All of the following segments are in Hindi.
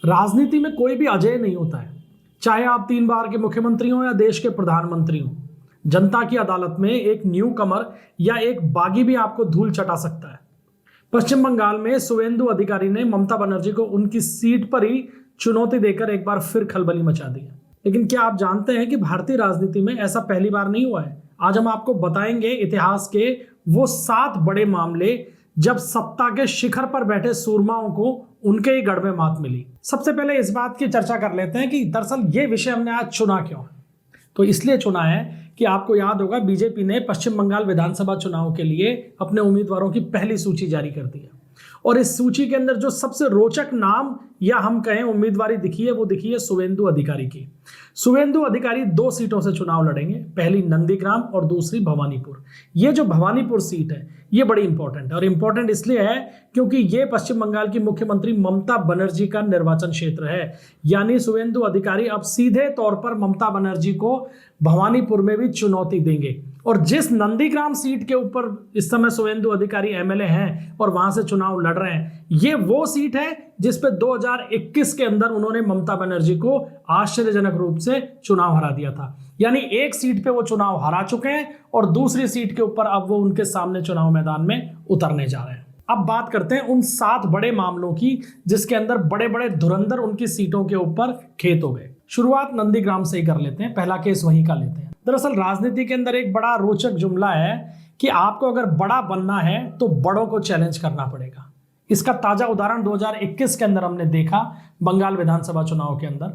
राजनीति में कोई भी अजेय नहीं होता है, चाहे आप 3 बार के मुख्यमंत्री हो या देश के प्रधानमंत्री हो। जनता की अदालत में एक न्यू कमर या एक बागी भी आपको धूल चटा सकता है। पश्चिम बंगाल में शुवेंदु अधिकारी ने ममता बनर्जी को उनकी सीट पर ही चुनौती देकर एक बार फिर खलबली मचा दी है। लेकिन क्या आप जानते हैं कि भारतीय राजनीति में ऐसा पहली बार नहीं हुआ है। आज हम आपको बताएंगे इतिहास के वो 7 बड़े मामले जब सत्ता के शिखर पर बैठे सूरमाओं को उनके ही गढ़ में मात मिली। सबसे पहले इस बात की चर्चा कर लेते हैं कि दरअसल ये विषय हमने आज चुना क्यों है। तो इसलिए चुना है कि आपको याद होगा बीजेपी ने पश्चिम बंगाल विधानसभा चुनाव के लिए अपने उम्मीदवारों की पहली सूची जारी कर दी है और इस सूची के अंदर जो सबसे रोचक नाम या हम कहें उम्मीदवारी दिखी है वो दिखी है शुवेंदु अधिकारी की। शुवेंदु अधिकारी 2 सीटों से चुनाव लड़ेंगे, पहली नंदीग्राम और दूसरी भवानीपुर। ये जो भवानीपुर सीट है ये बड़ी इंपॉर्टेंट है और इंपॉर्टेंट इसलिए है क्योंकि ये पश्चिम बंगाल की मुख्यमंत्री ममता बनर्जी का निर्वाचन क्षेत्र है। यानी शुवेंदु अधिकारी अब सीधे तौर पर ममता बनर्जी को भवानीपुर में भी चुनौती देंगे। और जिस नंदीग्राम सीट के ऊपर इस समय शुवेंदु अधिकारी एमएलए हैं और वहां से चुनाव लड़ रहे हैं, ये वो सीट है जिस पे 2021 के अंदर उन्होंने ममता बनर्जी को आश्चर्यजनक रूप से चुनाव हरा दिया था। यानी एक सीट पे वो चुनाव हरा चुके हैं और दूसरी सीट के ऊपर अब वो उनके सामने चुनाव मैदान में उतरने जा रहे हैं। अब बात करते हैं उन 7 बड़े मामलों की जिसके अंदर बड़े बड़े धुरंधर उनकी सीटों के ऊपर खेत हो गए। शुरुआत नंदीग्राम से ही कर लेते हैं, पहला केस वहीं का लेते हैं। दरअसल राजनीति के अंदर एक बड़ा रोचक जुमला है कि आपको अगर बड़ा बनना है तो बड़ों को चैलेंज करना पड़ेगा। इसका ताजा उदाहरण 2021 के अंदर हमने देखा बंगाल विधानसभा चुनाव के अंदर।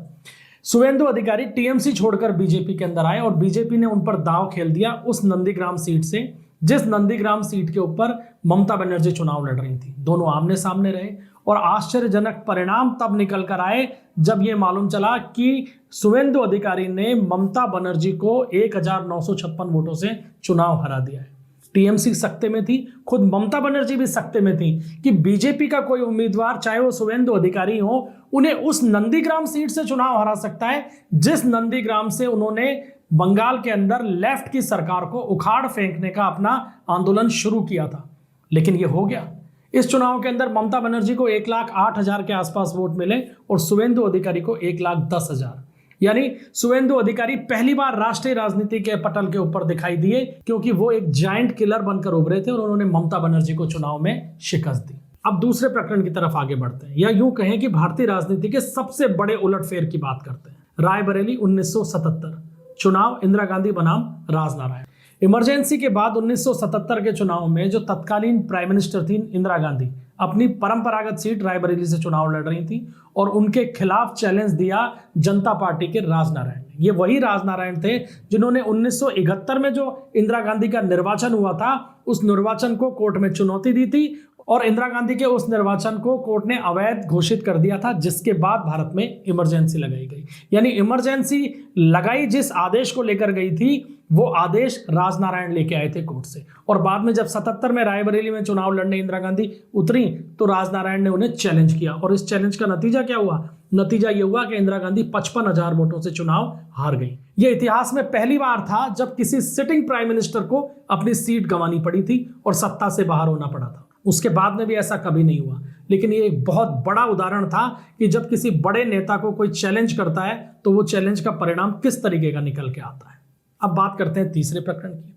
शुवेंदु अधिकारी टीएमसी छोड़कर बीजेपी के अंदर आए और बीजेपी ने उन पर दांव खेल दिया उस नंदीग्राम सीट से, जिस नंदीग्राम सीट के ऊपर ममता बनर्जी चुनाव लड़ रही थी। दोनों आमने सामने रहे और आश्चर्यजनक परिणाम तब निकल कर आए जब यह मालूम चला कि शुवेंदु अधिकारी ने ममता बनर्जी को 1956 वोटों से चुनाव हरा दिया है। टीएमसी सकते में थी, खुद ममता बनर्जी भी सकते में थी कि बीजेपी का कोई उम्मीदवार चाहे वो शुवेंदु अधिकारी हो उन्हें उस नंदीग्राम सीट से चुनाव हरा सकता है जिस नंदीग्राम से उन्होंने बंगाल के अंदर लेफ्ट की सरकार को उखाड़ फेंकने का अपना आंदोलन शुरू किया था। लेकिन यह हो गया। इस चुनाव के अंदर ममता बनर्जी को 1,08,000 के आसपास वोट मिले और शुवेंदु अधिकारी को 1,10,000। यानी शुवेंदु अधिकारी पहली बार राष्ट्रीय राजनीति के पटल के ऊपर दिखाई दिए क्योंकि वो एक जायंट किलर बनकर उभरे थे और उन्होंने ममता बनर्जी को चुनाव में शिकस्त दी। अब दूसरे प्रकरण की तरफ आगे बढ़ते हैं, या यूं कहें कि भारतीय राजनीति के सबसे बड़े उलटफेर की बात करते हैं। रायबरेली 1977 चुनाव, इंदिरा गांधी बनाम राजनारायण। इमरजेंसी के बाद 1977 के चुनाव में जो तत्कालीन प्राइम मिनिस्टर थी इंदिरा गांधी अपनी परंपरागत सीट रायबरेली से चुनाव लड़ रही थी और उनके खिलाफ चैलेंज दिया जनता पार्टी के राजनारायण ने। ये वही राजनारायण थे जिन्होंने 1971 में जो इंदिरा गांधी का निर्वाचन हुआ था उस निर्वाचन को कोर्ट में चुनौती दी थी और इंदिरा गांधी के उस निर्वाचन को कोर्ट ने अवैध घोषित कर दिया था, जिसके बाद भारत में इमरजेंसी लगाई गई। यानी इमरजेंसी लगाई जिस आदेश को लेकर गई थी वो आदेश राजनारायण लेके आए थे कोर्ट से। और बाद में जब 77 में रायबरेली में चुनाव लड़ने इंदिरा गांधी उतरी तो राजनारायण ने उन्हें चैलेंज किया और इस चैलेंज का नतीजा क्या हुआ? नतीजा ये हुआ कि इंदिरा गांधी 55,000 वोटों से चुनाव हार गई। ये इतिहास में पहली बार था जब किसी सिटिंग प्राइम मिनिस्टर को अपनी सीट गंवानी पड़ी थी और सत्ता से बाहर होना पड़ा था। उसके बाद में भी ऐसा कभी नहीं हुआ। लेकिन ये एक बहुत बड़ा उदाहरण था कि जब किसी बड़े नेता को कोई चैलेंज करता है तो वो चैलेंज का परिणाम किस तरीके का निकल के आता है। अब बात करते हैं तीसरे प्रकरण की।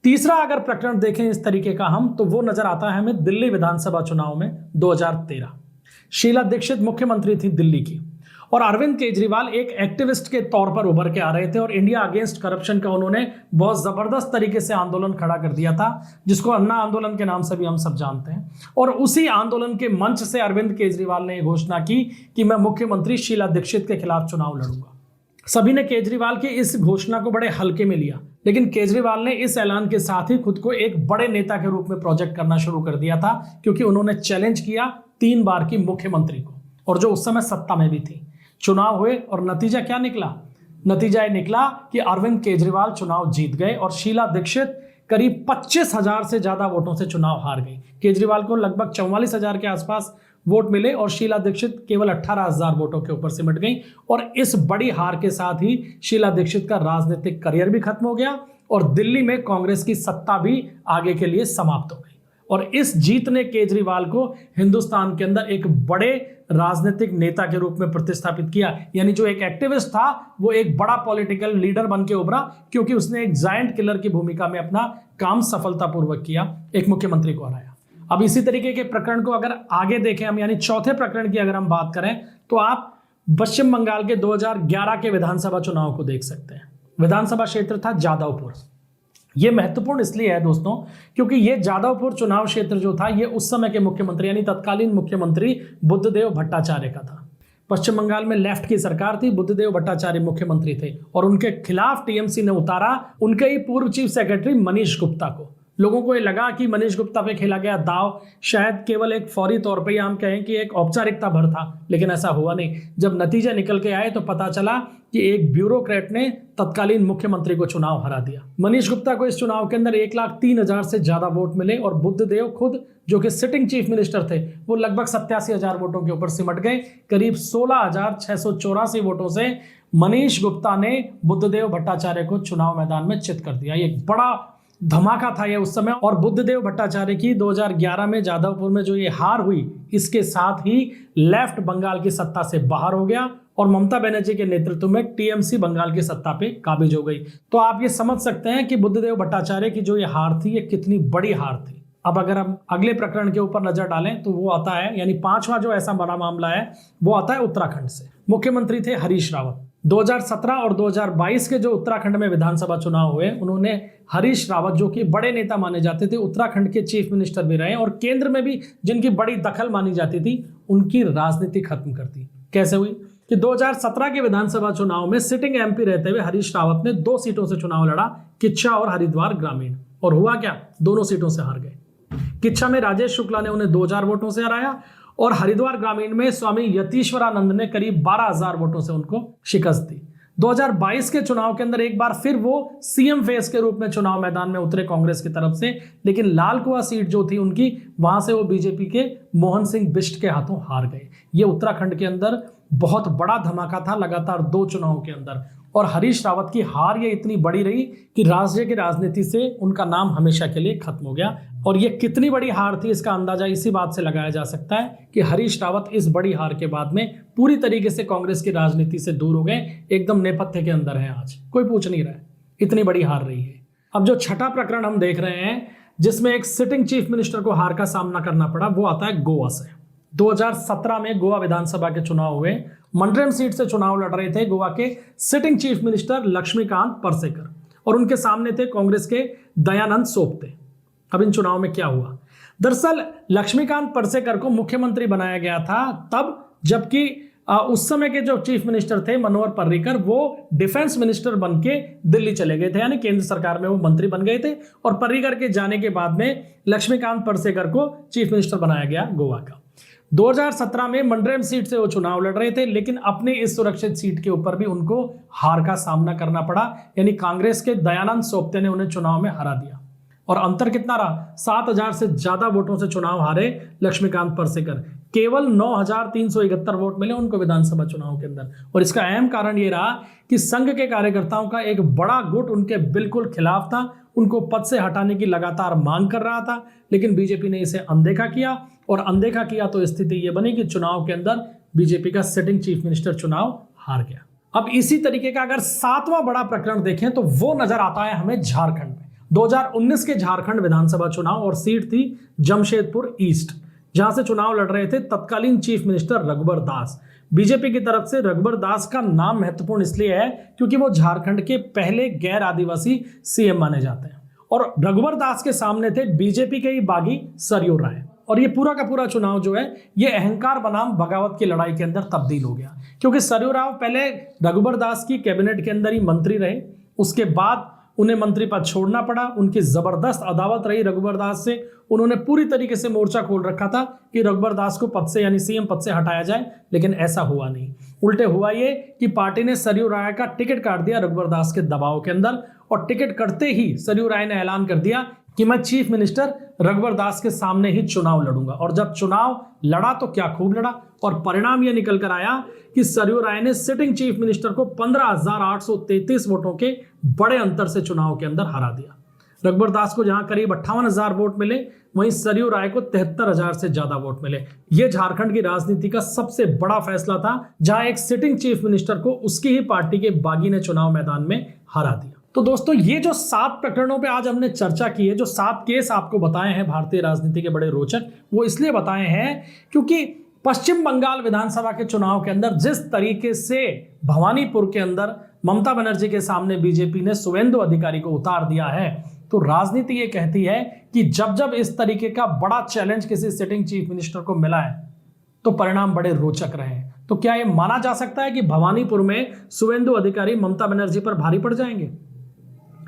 तीसरा अगर प्रकरण देखें इस तरीके का हम तो वो नजर आता है हमें दिल्ली विधानसभा चुनाव में 2013। शीला दीक्षित मुख्यमंत्री थी दिल्ली की और अरविंद केजरीवाल एक एक्टिविस्ट के तौर पर उभर के आ रहे थे और इंडिया अगेंस्ट करप्शन का उन्होंने बहुत जबरदस्त तरीके से आंदोलन खड़ा कर दिया था, जिसको अन्ना आंदोलन के नाम से भी हम सब जानते हैं। और उसी आंदोलन के मंच से अरविंद केजरीवाल ने घोषणा की कि मैं मुख्यमंत्री शीला दीक्षित के खिलाफ चुनाव लड़ूंगा। सभी ने केजरीवाल की इस घोषणा को बड़े हल्के में लिया, लेकिन केजरीवाल ने इस ऐलान के साथ ही खुद को एक बड़े नेता के रूप में प्रोजेक्ट करना शुरू कर दिया था क्योंकि उन्होंने चैलेंज किया 3 बार की मुख्यमंत्री को और जो उस समय सत्ता में भी थी। चुनाव हुए और नतीजा क्या निकला? नतीजा ये निकला कि अरविंद केजरीवाल चुनाव जीत गए और शीला दीक्षित करीब 25,000 से ज्यादा वोटों से चुनाव हार गई। केजरीवाल को लगभग 44,000 के आसपास वोट मिले और शीला दीक्षित केवल 18,000 वोटों के ऊपर सिमट गई और इस बड़ी हार के साथ ही शीला दीक्षित का राजनीतिक करियर भी खत्म हो गया और दिल्ली में कांग्रेस की सत्ता भी आगे के लिए समाप्त हो गई। और इस जीत ने केजरीवाल को हिंदुस्तान के अंदर एक बड़े राजनीतिक नेता के रूप में प्रतिस्थापित किया। यानी जो एक एक्टिविस्ट था वो एक बड़ा पॉलिटिकल लीडर बन के उभरा, क्योंकि उसने एक जायंट किलर की भूमिका में अपना काम सफलतापूर्वक किया, एक मुख्यमंत्री को हराया। अब इसी तरीके के प्रकरण को अगर आगे देखें हम, यानी चौथे प्रकरण की अगर हम बात करें, तो आप पश्चिम बंगाल के 2011 के विधानसभा चुनाव को देख सकते हैं। विधानसभा क्षेत्र था जादवपुर। यह महत्वपूर्ण इसलिए है दोस्तों, क्योंकि यह जादवपुर चुनाव क्षेत्र जो था, यह उस समय के मुख्यमंत्री यानी तत्कालीन मुख्यमंत्री बुद्धदेव भट्टाचार्य का था। पश्चिम बंगाल में लेफ्ट की सरकार थी, बुद्धदेव भट्टाचार्य मुख्यमंत्री थे, और उनके खिलाफ टीएमसी ने उतारा उनके ही पूर्व चीफ सेक्रेटरी मनीष गुप्ता को। लोगों को ये लगा कि मनीष गुप्ता पे खेला गया दाव शायद केवल एक फौरी तौर पे, या हम कहें कि एक औपचारिकता भर था, लेकिन ऐसा हुआ नहीं। जब नतीजे निकल के आए तो पता चला कि एक ब्यूरोक्रेट ने तत्कालीन मुख्यमंत्री को चुनाव हरा दिया। मनीष गुप्ता को इस चुनाव के अंदर 1,03,000 से ज्यादा वोट मिले, और बुद्धदेव खुद जो कि सिटिंग चीफ मिनिस्टर थे, वो लगभग 87,000 वोटों के ऊपर सिमट गए। करीब 16,684 वोटों से मनीष गुप्ता ने बुद्धदेव भट्टाचार्य को चुनाव मैदान में चित कर दिया। एक बड़ा धमाका था ये उस समय। और बुद्धदेव भट्टाचार्य की 2011 में जादवपुर में जो ये हार हुई, इसके साथ ही लेफ्ट बंगाल की सत्ता से बाहर हो गया, और ममता बनर्जी के नेतृत्व में टीएमसी बंगाल की सत्ता पे काबिज हो गई। तो आप ये समझ सकते हैं कि बुद्धदेव भट्टाचार्य की जो ये हार थी, ये कितनी बड़ी हार थी। अब अगर हम अगले प्रकरण के ऊपर नजर डालें तो वो आता है, यानी पांचवा जो ऐसा बड़ा मामला है वो आता है उत्तराखंड से। मुख्यमंत्री थे हरीश रावत। 2017 और 2022 के जो उत्तराखंड में विधानसभा चुनाव हुए, उन्होंने हरीश रावत, जो कि बड़े नेता माने जाते थे, उत्तराखंड के चीफ मिनिस्टर भी रहे और केंद्र में भी जिनकी बड़ी दखल मानी जाती थी, उनकी राजनीति खत्म कर दी। कैसे हुई कि 2017 के विधानसभा चुनाव में सिटिंग एमपी रहते हुए हरीश रावत ने 2 सीटों से चुनाव लड़ा, किच्छा और हरिद्वार ग्रामीण, और हुआ क्या, दोनों सीटों से हार गए। किच्छा में राजेश शुक्ला ने उन्हें 2,000 वोटों से हराया, और हरिद्वार ग्रामीण में स्वामी यतीश्वरानंद ने करीब 12,000 वोटों से उनको शिकस्त दी। 2022 के चुनाव के अंदर एक बार फिर वो सीएम फेस के रूप में चुनाव मैदान में उतरे कांग्रेस की तरफ से, लेकिन लालकुआ सीट जो थी उनकी, वहां से वो बीजेपी के मोहन सिंह बिष्ट के हाथों हार गए। ये उत्तराखंड के अंदर बहुत बड़ा धमाका था लगातार 2 चुनाव के अंदर, और हरीश रावत की हार ये इतनी बड़ी रही कि राज्य की राजनीति से उनका नाम हमेशा के लिए खत्म हो गया। और ये कितनी बड़ी हार थी, इसका अंदाजा इसी बात से लगाया जा सकता है कि हरीश रावत इस बड़ी हार के बाद में पूरी तरीके से कांग्रेस की राजनीति से दूर हो गए, एकदम नेपथ्य के अंदर है। आज कोई पूछ नहीं रहा है, इतनी बड़ी हार रही है। अब जो छठा प्रकरण हम देख रहे हैं, जिसमें एक सिटिंग चीफ मिनिस्टर को हार का सामना करना पड़ा, वो आता है गोवा से। 2017 में गोवा विधानसभा के चुनाव हुए। मंडरेम सीट से चुनाव लड़ रहे थे गोवा के sitting chief minister Laxmikant Parsekar, और उनके सामने थे कांग्रेस के दयानंद सोपते। अब इन चुनाव में क्या हुआ, दरअसल लक्ष्मीकांत परसेकर को मुख्यमंत्री बनाया गया था तब, जबकि उस समय के जो चीफ मिनिस्टर थे मनोहर पर्रिकर, वो डिफेंस मिनिस्टर बन के दिल्ली चले गए थे, यानी केंद्र सरकार में वो मंत्री बन गए थे। और पर्रिकर के जाने के बाद में लक्ष्मीकांत परसेकर को चीफ मिनिस्टर बनाया गया गोवा का। 2017 में मंडरेम सीट से वो चुनाव लड़ रहे थे, लेकिन अपनी इस सुरक्षित सीट के ऊपर भी उनको हार का सामना करना पड़ा, यानी कांग्रेस के दयानंद सोपते ने उन्हें चुनाव में हरा दिया। और अंतर कितना रहा, 7,000 से ज्यादा वोटों से चुनाव हारे लक्ष्मीकांत परसेकर। केवल 9,371 वोट मिले उनको विधानसभा चुनाव के अंदर। और इसका अहम कारण ये रहा कि संघ के कार्यकर्ताओं का एक बड़ा गुट उनके बिल्कुल खिलाफ था, उनको पद से हटाने की लगातार मांग कर रहा था, लेकिन बीजेपी ने इसे अनदेखा किया। और अनदेखा किया तो स्थिति ये बनी कि चुनाव के अंदर बीजेपी का सिटिंग चीफ मिनिस्टर चुनाव हार गया। अब इसी तरीके का अगर 7वां बड़ा प्रकरण देखें तो वो नजर आता है हमें झारखंड में। 2019 के झारखंड विधानसभा चुनाव, और सीट थी जमशेदपुर ईस्ट, जहां से चुनाव लड़ रहे थे तत्कालीन chief minister Raghubar Das. BJP की तरफ से रघुबर दास का नाम महत्वपूर्ण इसलिए है क्योंकि वो झारखंड के पहले गैर आदिवासी सीएम माने जाते हैं। और रघुबर दास के सामने थे बीजेपी के ही बागी सरयू राय। और ये पूरा का पूरा चुनाव जो है, ये अहंकार बनाम बगावत की लड़ाई के अंदर तब्दील हो गया, क्योंकि सरयू राव पहले रघुबर दास की कैबिनेट के अंदर ही मंत्री रहे, उसके बाद उन्हें मंत्री पद छोड़ना पड़ा। उनकी जबरदस्त अदावत रही रघुबर दास से, उन्होंने पूरी तरीके से मोर्चा खोल रखा था कि रघुबर दास को पद से, यानी सीएम पद से हटाया जाए, लेकिन ऐसा हुआ नहीं। उल्टे हुआ ये कि पार्टी ने सरयू राय का टिकट काट दिया रघुबर दास के दबाव के अंदर, और टिकट कटते ही सरयू राय ने ऐलान कर दिया कि मैं चीफ मिनिस्टर रघुबर दास के सामने ही चुनाव लड़ूंगा। और जब चुनाव लड़ा तो क्या खूब लड़ा, और परिणाम यह निकल कर आया कि सरयू राय ने सिटिंग चीफ मिनिस्टर को 15,833 वोटों के बड़े अंतर से चुनाव के अंदर हरा दिया। रघुबर दास को जहां करीब 58,000 वोट मिले, वहीं सरयू राय को 73,000 से ज्यादा वोट मिले। यह झारखंड की राजनीति का सबसे बड़ा फैसला था, जहां एक सिटिंग चीफ मिनिस्टर को उसकी ही पार्टी के बागी ने चुनाव मैदान में हरा दिया। तो दोस्तों, ये जो 7 प्रकरणों पे आज हमने चर्चा की है, जो 7 केस आपको बताए हैं भारतीय राजनीति के बड़े रोचक, वो इसलिए बताए हैं क्योंकि पश्चिम बंगाल विधानसभा के चुनाव के अंदर जिस तरीके से भवानीपुर के अंदर ममता बनर्जी के सामने बीजेपी ने शुवेंदु अधिकारी को उतार दिया है, तो राजनीति ये कहती है कि जब जब इस तरीके का बड़ा चैलेंज किसी सिटिंग चीफ मिनिस्टर को मिला है तो परिणाम बड़े रोचक रहे हैं। तो क्या यह माना जा सकता है कि भवानीपुर में शुवेंदु अधिकारी ममता बनर्जी पर भारी पड़ जाएंगे?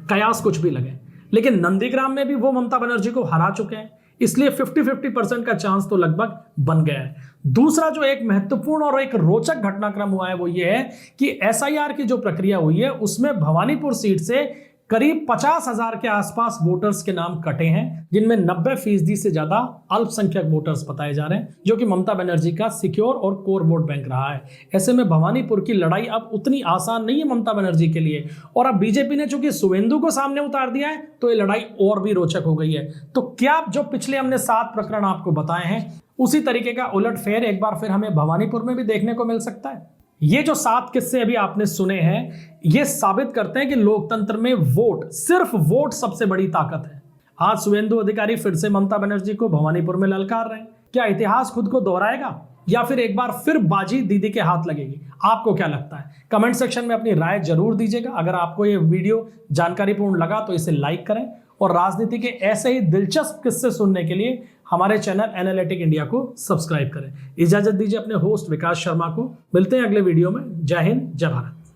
कयास कुछ भी लगे, लेकिन नंदीग्राम में भी वो ममता बनर्जी को हरा चुके हैं, इसलिए 50-50% का चांस तो लगभग बन गया है। दूसरा जो एक महत्वपूर्ण और एक रोचक घटनाक्रम हुआ है वो ये है कि एसआईआर की जो प्रक्रिया हुई है उसमें भवानीपुर सीट से करीब 50,000 के आसपास वोटर्स के नाम कटे हैं, जिनमें 90% से ज्यादा अल्पसंख्यक वोटर्स बताए जा रहे हैं, जो कि ममता बनर्जी का सिक्योर और कोर वोट बैंक रहा है। ऐसे में भवानीपुर की लड़ाई अब उतनी आसान नहीं है ममता बनर्जी के लिए, और अब बीजेपी ने चूंकि शुवेंदु को सामने उतार दिया है तो ये लड़ाई और भी रोचक हो गई है। तो क्या जो पिछले हमने 7 प्रकरण आपको बताए हैं उसी तरीके का उलटफेर एक बार फिर हमें भवानीपुर में भी देखने को मिल सकता है? ये जो 7 किस्से अभी आपने सुने हैं, ये साबित करते हैं कि लोकतंत्र में वोट, सिर्फ वोट सबसे बड़ी ताकत है। आज शुवेंदु अधिकारी फिर से ममता बनर्जी को भवानीपुर में ललकार रहे हैं। क्या इतिहास खुद को दोहराएगा या फिर एक बार फिर बाजी दीदी के हाथ लगेगी? आपको क्या लगता है? कमेंट सेक्शन में अपनी राय जरूर दीजिएगा। अगर आपको ये वीडियो जानकारीपूर्ण लगा तो इसे लाइक करें, और राजनीति के ऐसे ही दिलचस्प किस्से सुनने के लिए हमारे चैनल एनालिटिक इंडिया को सब्सक्राइब करें। इजाजत दीजिए अपने होस्ट विकास शर्मा को। मिलते हैं अगले वीडियो में। जय हिंद, जय भारत।